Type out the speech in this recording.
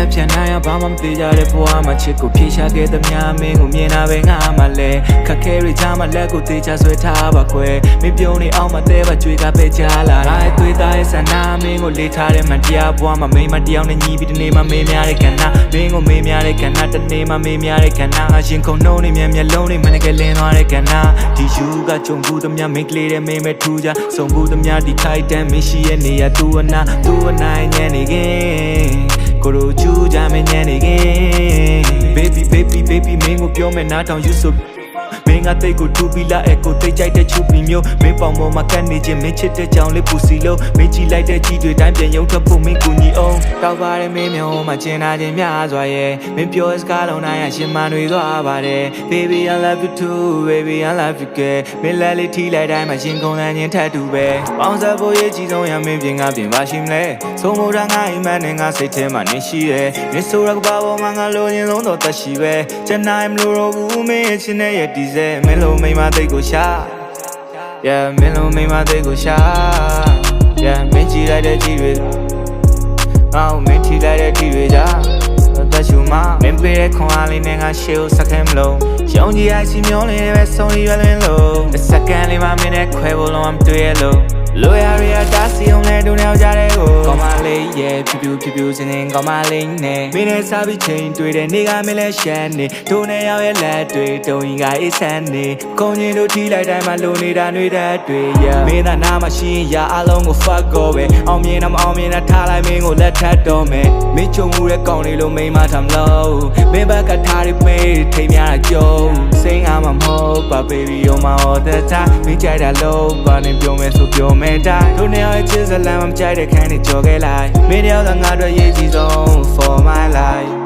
လက်ဖြတ်နိုင်ရဘာမှမသေးကြတဲ့ဘဝမှာချစ်ကိုဖြေရှာခဲ့သမျှမင်းကိုမြင်တာပဲငါမှလည်းခက်ခဲတွေချမှာလက်ကိုသေးချဆွဲထားပါခွဲမင်းပြုံးနေအောင်မသေးပါကြွေကပဲကြားလာငါရဲ့သွေးသားရဲ့ဆန္ဒမင်းကိုလေးထားတဲ့မတရားဘဝမှာမိမတယောက်နဲ့ညီပြီးတနေ့မှမေးများတဲ့ကဏ္ဍမင်းကိုမေးများတဲ့ကဏ္ဍတနေ့မှမေးများတဲ့ကဏ္ဍအရှင်ခုံနှုံးနေမျက်လုံးတွေမနဲ့ကလင်းသွားတဲ့ကဏ္ဍဒီယူကကြုံဘူးသမျှမင်းကလေးတဲ့မင်းပဲထူးကြဆုံဘူးသမျှဒီခိုက်တန်းမင်းရှိရဲ့နေရသူအနာညံ့နေခင်ကိုရိုချူကြမညံ့နေခင် baby မင်းကိုပြောမယ်နားထောင်ယူဆိုမင်းကတိတ်ကိုထူပြီးလာအကိုတိတ်ကြိုက်တဲ့ချူပြီးမျိုးမင်းပေါင်ပေါ်မှာကတ်နေခြင်းမင်းချစ်တဲ့ကြောင်လေးပူစီလို့မင်းကြည့်လိုက်တဲ့ကြီးတွေတိုင်းပြန်ရုံထွက်ဖို့မင်းကူညီအောင်တောက်ပါတယ်မင်းမျိုးမှာကျင်နာခြင်းများစွာရဲ့မင်းပြောစကားလုံးတိုင်းအရှင်မတွေသွားပါတယ် baby I love you too baby I love you ကဲမင်းလက်လေးထိလိုက်တိုင်းမှာရှင်ကုန်လန်းခြင်းထပ်တူပဲပေါင်းစားဖို့ရေးကြီးဆုံးရမင်းပြင်ကပြင်ပါရှိမလဲသုံးဖို့တာငါအိမ်မက်နဲ့ငါစိတ်ထဲမှာနေရှိတယ်မင်းဆိုရကဘာပေါ်မှာငါလိုချင်ဆုံးတော့သက်ရှိပဲကျန်နိုင်မလို့တော့ဘူးမင်းရဲ့ချင်တဲ့ရဲ့ဒီဇဲမင်းလိုမိမသိကိုရှာ Yeah မင်းလိုမိမသိကိုရှာ Yeah မင်းကြည့်လိုက်တဲ့ကြည့်တွေငါ့ကိုမင်းထိလိုက်တဲ့ကြည့်တွေကြာသက်ရှူမမင်းပေးတဲ့ခွန်အားလေးနဲ့ငါရှေ့ကိုစက္ကန့်မလုံးရောင်ကြီးအိုက်စီမျောလေးပဲဆုံးရွယ်လင်းလို့စက္ကန့်လေးမှမင်းနဲ့ခွဲဖို့လုံးမတွေ့ရလို့လိုရရတာစီအောင်လဲဒုနေအောင်ကြတဲ့ကိုကောမလေးရဲ့ဖြူစင်းကောမလေးနဲ့မင်းနဲ့စားပြီးချိန်တွေ့တဲ့နေ့ကမင်းလဲရှမ်းနေဒုနေရောက်ရဲ့လက်တွေတုံရင်ကအေးဆန်းနေခုံရင်တို့ထိလိုက်တိုင်းမှာလိုနေတာနှွေးတတ်တွေရမင်းသာနာမရှိရင်ရအလုံးကို fuck go ပဲအောင်မြင်တော့မအောင်မြင်တာထားလိုက်မင်းကိုလက်ထပ်တော့မယ်မင်းချုံမှုတဲ့ကောင်းလေးလို့မိမထားမလို့မင်းဘက်ကထားရမေးထိမ်းများတာကြုံစိတ်ငါမှမဟုတ်ပါ baby you're my all the time မင်းကြိုက်တာလို့ဘာနဲ့ပြောမယ်ဆိုပြောမယ်တို့နေရာချစ်စလမ်းမကြိုက်တဲ့ခန်းနဲ့ကြော်ခဲ့လိုက်မင်းတယောက်ကငါတို့ရေးကြည့်ဆုံး for my life